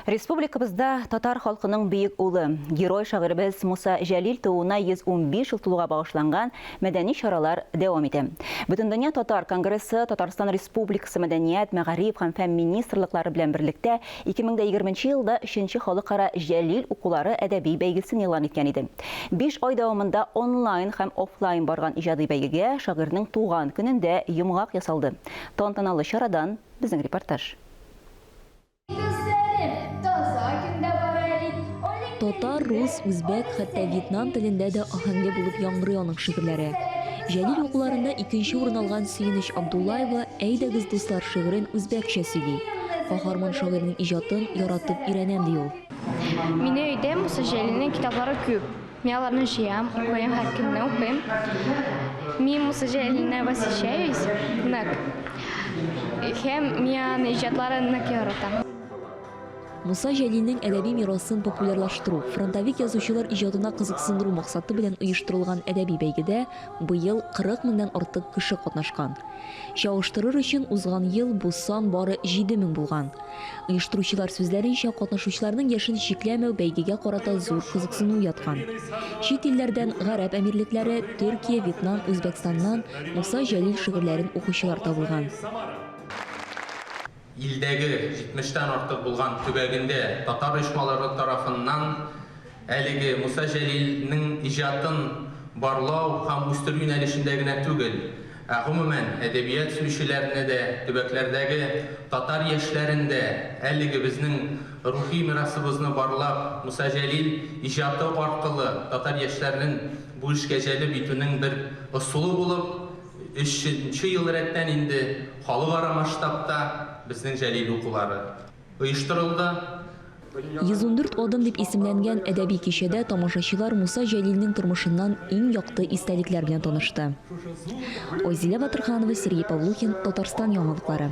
Республикабызда татар халкының бейік улы, герой шағырыбыз Муса Жәлил туына 115 жыл тулуға бағышланған мәдәни шаралар дәвам ете. Бүтін дөнья татар конгрессы Татарстан Республикасы мәдәният, мәгариф һәм фән министрлыклары белән берлектә 2020 елда 3-нче халыкара Жәлил укулары әдәби бәйгесен элан иткән иде. 5 ай дәвамында онлайн һәм офлайн барган иҗади бәйгегә шагыйрьнең туган көнендә йомгак ясалды. Тантаналы чарадан безнең репортаж. Татар, рус, үзбәк, хәтта вьетнам телендә дә аһәңле булып яңгырый аның шигырьләре. Жәлил укуларында 2нче урын алган Сөенеч Абдуллаева "Әйдәгез, дуслар" шигырен үзбәкчә сөйли. Каһарман шагыйрьнең иҗатын яратып өйрәнәм ди ул. Мине өйдә Муса Жәлилнең китаплары күп. Мин аларны җыям, укыйм, һәр көнне укыйм. Мин Муса Жәлилне восхищаюсь, һәм мин аның иҗатларын нык яратам. Муса Жәлилнең әдәби мирасын популярлаштыру, фронтовик язучылар иҗатына кызыксындыру максаты белән оештырылган әдәби бәйгедә быел 40 меңнән артык кеше катнашкан. Чагыштырыр өчен узган ел бу сан бары 7 мең булган. Оештыручылар сүзләренчә, катнашучыларның яшен чикләмәү бәйгегә карата зур кызыксыну яткан. Чит илләрдән Гарәп әмирлекләре, Төркия, Вьетнам, Үзбәкстаннан Муса Жәлил шигырьләрен укучылар табылган. Илдәге 70-тән артык булган төбәгендә татар оешмалары тарафыннан әлеге Муса Жәлилнең иҗатын барлау һәм үстерү юнәлешендә генә түгел, гомумән әдәбият сөючеләренә дә, төбәкләрдәге татар яшьләрендә әлеге безнең рухи мирасыбызны барлап, Муса Жәлил иҗаты аркылы татар яшьләренең бу эшкә җәлеп итүнең бер ысулы булып, 3нче ел рәттән инде халыкара масштабта безнең Жәлил укулары оештырылды. 114 адым дип исемләнгән әдәби кичәдә тамашачылар Муса Жәлилнең тормышыннан иң якты истәлекләр белән танышты. Ойзилә Батырханова, Сергей Павлухин, Татарстан яңалыклары.